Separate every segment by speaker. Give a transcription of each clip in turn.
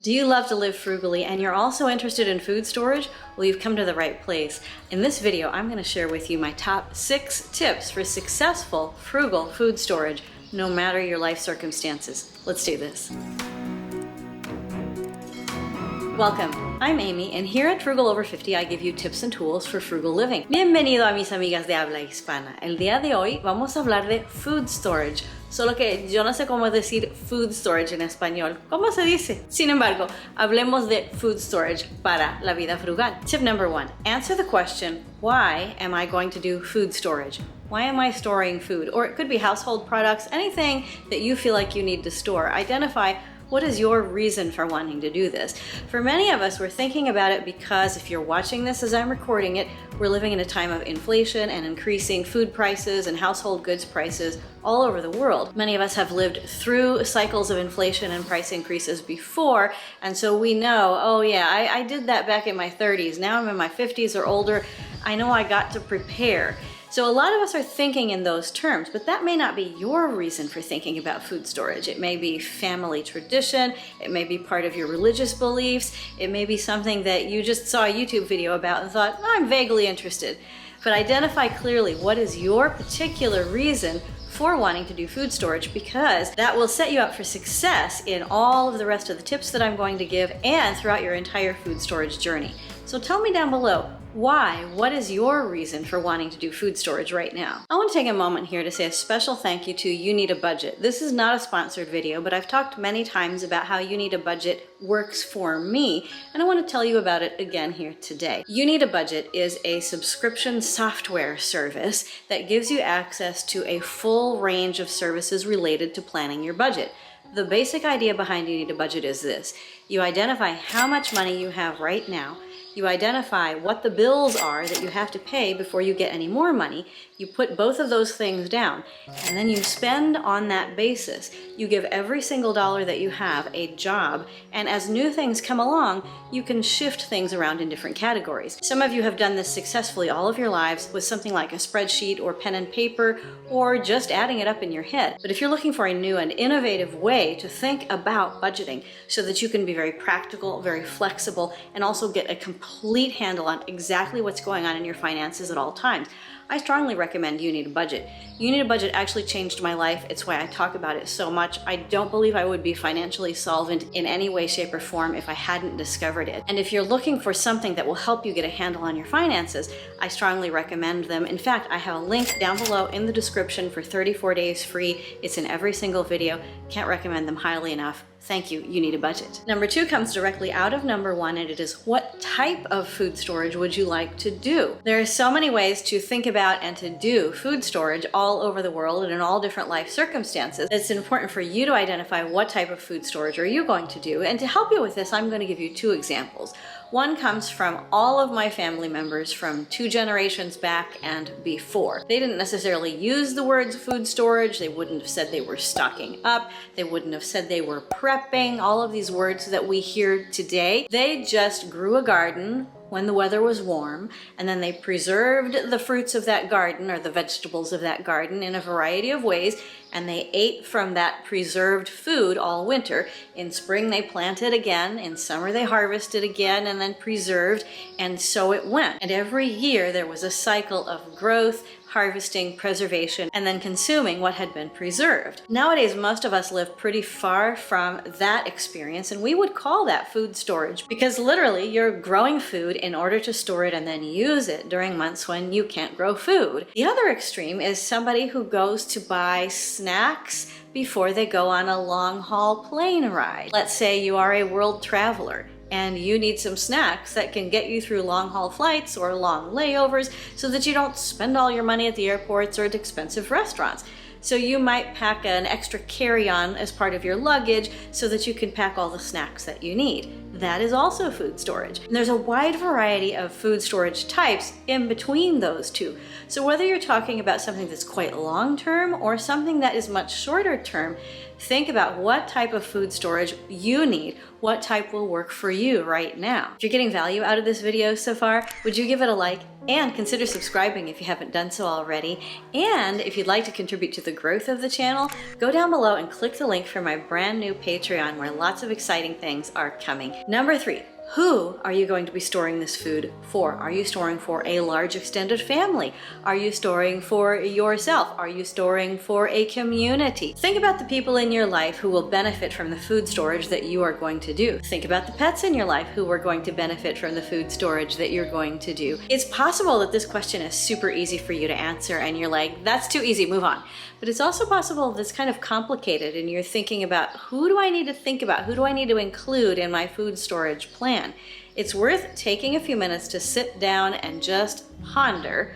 Speaker 1: Do you love to live frugally and you're also interested in food storage? Well, you've come to the right place. In this video, I'm going to share with you my top 6 tips for successful frugal food storage, no matter your life circumstances. Let's do this. Welcome, I'm Amy, and here at Frugal Over 50 I give you tips and tools for frugal living. Bienvenido a mis amigas de habla hispana. El día de hoy vamos a hablar de food storage. Solo que yo no sé cómo decir food storage en español. ¿Cómo se dice? Sin embargo, hablemos de food storage para la vida frugal. Tip number 1. Answer the question, why am I going to do food storage? Why am I storing food? Or it could be household products, anything that you feel like you need to store. Identify what is your reason for wanting to do this? For many of us, we're thinking about it because if you're watching this as I'm recording it, we're living in a time of inflation and increasing food prices and household goods prices all over the world. Many of us have lived through cycles of inflation and price increases before, and so we know, oh yeah, I did that back in my 30s. Now I'm in my 50s or older. I know I got to prepare. So a lot of us are thinking in those terms, but that may not be your reason for thinking about food storage. It may be family tradition, it may be part of your religious beliefs, it may be something that you just saw a YouTube video about and thought, oh, I'm vaguely interested. But identify clearly what is your particular reason for wanting to do food storage, because that will set you up for success in all of the rest of the tips that I'm going to give and throughout your entire food storage journey. So tell me down below, why? What is your reason for wanting to do food storage right now? I want to take a moment here to say a special thank you to You Need a Budget. This is not a sponsored video, but I've talked many times about how You Need a Budget works for me, and I want to tell you about it again here today. You Need a Budget is a subscription software service that gives you access to a full range of services related to planning your budget. The basic idea behind You Need a Budget is this. You identify how much money you have right now. You identify what the bills are that you have to pay before you get any more money. You put both of those things down, and then you spend on that basis. You give every single dollar that you have a job, and as new things come along, you can shift things around in different categories. Some of you have done this successfully all of your lives with something like a spreadsheet or pen and paper, or just adding it up in your head. But if you're looking for a new and innovative way to think about budgeting so that you can be very practical, very flexible, and also get a complete handle on exactly what's going on in your finances at all times, I strongly recommend You Need a Budget. You Need a Budget actually changed my life. It's why I talk about it so much. I don't believe I would be financially solvent in any way, shape, or form if I hadn't discovered it. And if you're looking for something that will help you get a handle on your finances, I strongly recommend them. In fact, I have a link down below in the description for 34 days free. It's in every single video. Can't recommend them highly enough. Thank you, You Need a Budget. Number 2 comes directly out of number 1, and it is, what type of food storage would you like to do? There are so many ways to think about and to do food storage all over the world and in all different life circumstances. It's important for you to identify what type of food storage are you going to do. And to help you with this, I'm going to give you 2 examples. One comes from all of my family members from 2 generations back and before. They didn't necessarily use the words food storage. They wouldn't have said they were stocking up. They wouldn't have said they were prepping, all of these words that we hear today. They just grew a garden when the weather was warm, and then they preserved the fruits of that garden or the vegetables of that garden in a variety of ways, and they ate from that preserved food all winter. In spring they planted again, in summer they harvested again and then preserved, and so it went. And every year there was a cycle of growth, harvesting, preservation, and then consuming what had been preserved. Nowadays, most of us live pretty far from that experience, and we would call that food storage, because literally you're growing food in order to store it and then use it during months when you can't grow food. The other extreme is somebody who goes to buy snacks before they go on a long-haul plane ride. Let's say you are a world traveler and you need some snacks that can get you through long-haul flights or long layovers so that you don't spend all your money at the airports or at expensive restaurants. So you might pack an extra carry-on as part of your luggage so that you can pack all the snacks that you need. that is also food storage. And there's a wide variety of food storage types in between those two. So whether you're talking about something that's quite long-term or something that is much shorter term, think about what type of food storage you need, what type will work for you right now. If you're getting value out of this video so far, would you give it a like and consider subscribing if you haven't done so already? And if you'd like to contribute to the growth of the channel, go down below and click the link for my brand new Patreon where lots of exciting things are coming. Number 3. Who are you going to be storing this food for? Are you storing for a large extended family? Are you storing for yourself? Are you storing for a community? Think about the people in your life who will benefit from the food storage that you are going to do. Think about the pets in your life who are going to benefit from the food storage that you're going to do. It's possible that this question is super easy for you to answer and you're like, that's too easy, move on. But it's also possible that it's kind of complicated and you're thinking about who do I need to think about? Who do I need to include in my food storage plan? It's worth taking a few minutes to sit down and just ponder,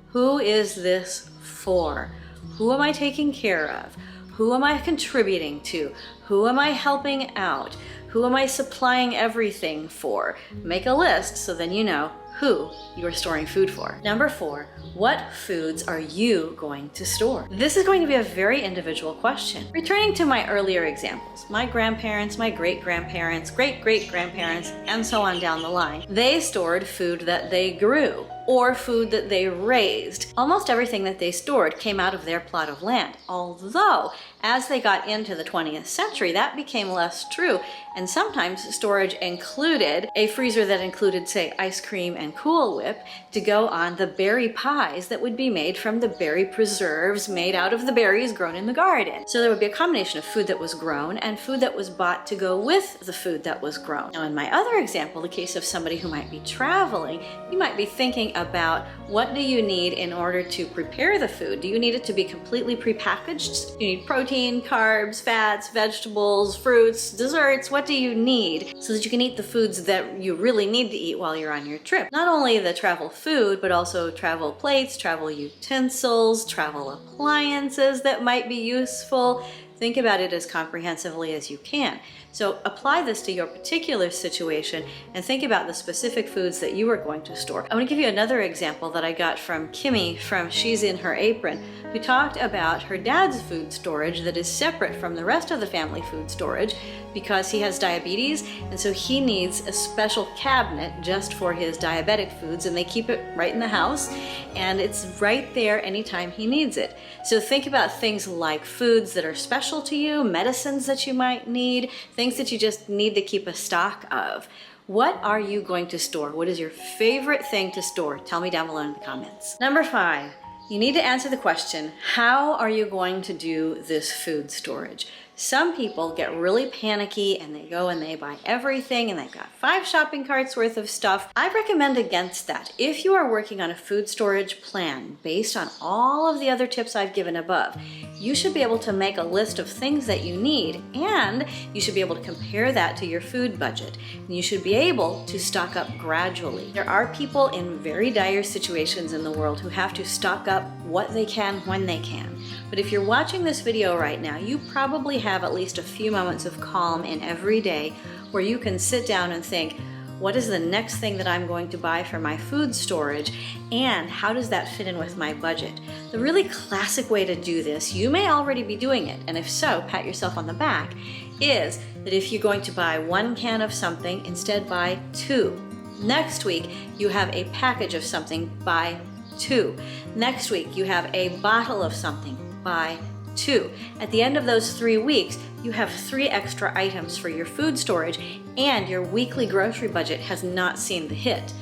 Speaker 1: who is this for? Who am I taking care of? Who am I contributing to? Who am I helping out? Who am I supplying everything for? Make a list so then you know who you are storing food for. Number 4, what foods are you going to store? This is going to be a very individual question. Returning to my earlier examples, my grandparents, my great-grandparents, great-great-grandparents, and so on down the line, they stored food that they grew or food that they raised. Almost everything that they stored came out of their plot of land. Although, as they got into the 20th century, that became less true, and sometimes storage included a freezer that included, say, ice cream and Cool Whip to go on the berry pies that would be made from the berry preserves made out of the berries grown in the garden. So there would be a combination of food that was grown and food that was bought to go with the food that was grown. Now, in my other example, the case of somebody who might be traveling, you might be thinking about what do you need in order to prepare the food? Do you need it to be completely prepackaged? You need protein, carbs, fats, vegetables, fruits, desserts. What do you need so that you can eat the foods that you really need to eat while you're on your trip? Not only the travel food, but also travel plates, travel utensils, travel appliances that might be useful. Think about it as comprehensively as you can. So apply this to your particular situation and think about the specific foods that you are going to store. I'm going to give you another example that I got from Kimmy from She's in Her Apron, who talked about her dad's food storage that is separate from the rest of the family food storage because he has diabetes, and so he needs a special cabinet just for his diabetic foods, and they keep it right in the house and it's right there anytime he needs it. So think about things like foods that are special to you, medicines that you might need, things that you just need to keep a stock of. What are you going to store? What is your favorite thing to store? Tell me down below in the comments. Number 5, you need to answer the question, how are you going to do this food storage? Some people get really panicky and they go and they buy everything and they've got 5 shopping carts worth of stuff. I recommend against that. If you are working on a food storage plan based on all of the other tips I've given above, you should be able to make a list of things that you need, and you should be able to compare that to your food budget. And you should be able to stock up gradually. There are people in very dire situations in the world who have to stock up what they can when they can. But if you're watching this video right now, you probably have at least a few moments of calm in every day where you can sit down and think, what is the next thing that I'm going to buy for my food storage, and how does that fit in with my budget? The really classic way to do this, you may already be doing it, and if so, pat yourself on the back, is that if you're going to buy 1 can of something, instead buy 2. Next week, you have a package of something, buy 2. Next week, you have a bottle of something, buy 2. At the end of those 3 weeks, you have 3 extra items for your food storage, and your weekly grocery budget has not seen the hit.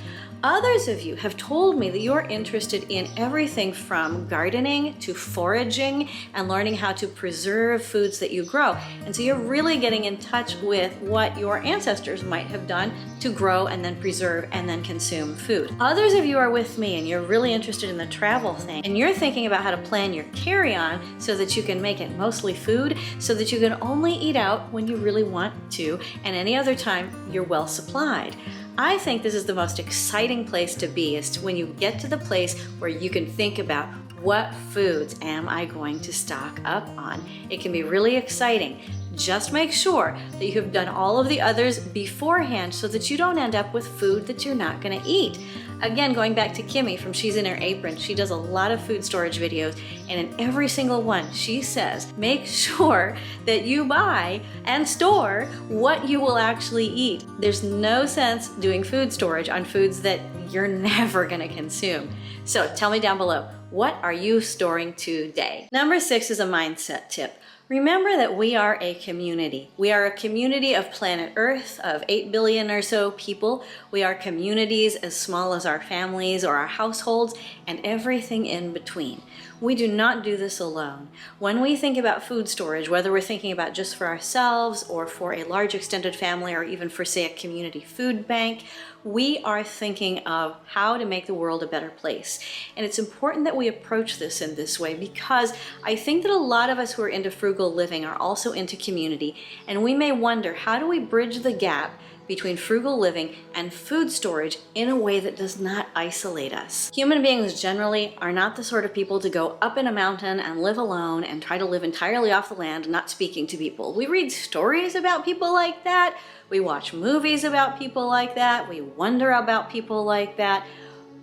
Speaker 1: Others of you have told me that you're interested in everything from gardening to foraging and learning how to preserve foods that you grow. And so you're really getting in touch with what your ancestors might have done to grow and then preserve and then consume food. Others of you are with me and you're really interested in the travel thing, and you're thinking about how to plan your carry-on so that you can make it mostly food, so that you can only eat out when you really want to, and any other time you're well supplied. I think this is the most exciting place to be, is when you get to the place where you can think about, what foods am I going to stock up on? It can be really exciting. Just make sure that you have done all of the others beforehand so that you don't end up with food that you're not gonna eat. Again, going back to Kimmy from She's in Her Apron, she does a lot of food storage videos, and in every single one, she says, make sure that you buy and store what you will actually eat. There's no sense doing food storage on foods that you're never gonna consume. So tell me down below, what are you storing today? Number 6 is a mindset tip. Remember that we are a community. We are a community of planet Earth of 8 billion or so people. We are communities as small as our families or our households and everything in between. We do not do this alone. When we think about food storage, whether we're thinking about just for ourselves or for a large extended family or even for, say, a community food bank, we are thinking of how to make the world a better place. And it's important that we approach this in this way because I think that a lot of us who are into frugal living are also into community, and we may wonder, how do we bridge the gap between frugal living and food storage in a way that does not isolate us? Human beings generally are not the sort of people to go up in a mountain and live alone and try to live entirely off the land, not speaking to people. We read stories about people like that. We watch movies about people like that. We wonder about people like that.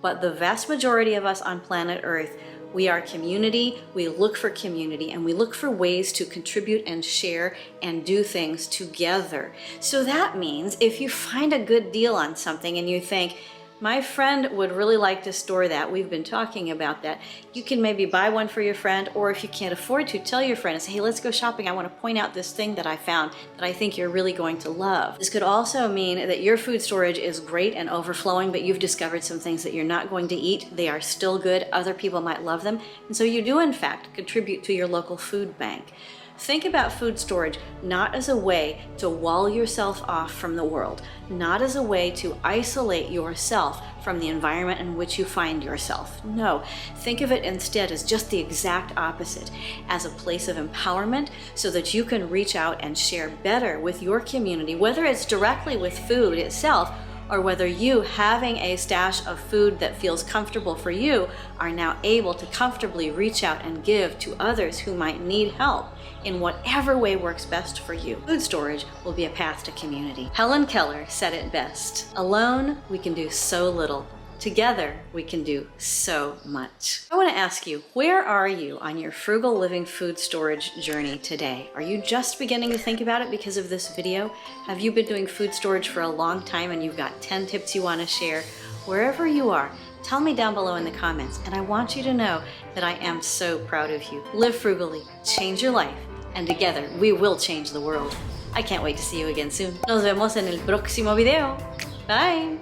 Speaker 1: But the vast majority of us on planet Earth, we are community, we look for community, and we look for ways to contribute and share and do things together. So that means if you find a good deal on something and you think, my friend would really like to store that, we've been talking about that, you can maybe buy one for your friend, or if you can't afford to, tell your friend and say, hey, let's go shopping. I want to point out this thing that I found that I think you're really going to love. This could also mean that your food storage is great and overflowing, but you've discovered some things that you're not going to eat. They are still good. Other people might love them. And so you do, in fact, contribute to your local food bank. Think about food storage not as a way to wall yourself off from the world, not as a way to isolate yourself from the environment in which you find yourself. No, think of it instead as just the exact opposite, as a place of empowerment so that you can reach out and share better with your community, whether it's directly with food itself or whether you, having a stash of food that feels comfortable for you, are now able to comfortably reach out and give to others who might need help in whatever way works best for you. Food storage will be a path to community. Hellen Keller said it best, alone we can do so little. Together, we can do so much. I want to ask you, where are you on your frugal living food storage journey today? Are you just beginning to think about it because of this video? Have you been doing food storage for a long time and you've got 10 tips you want to share? Wherever you are, tell me down below in the comments, and I want you to know that I am so proud of you. Live frugally, change your life, and together we will change the world. I can't wait to see you again soon. Nos vemos en el próximo video. Bye!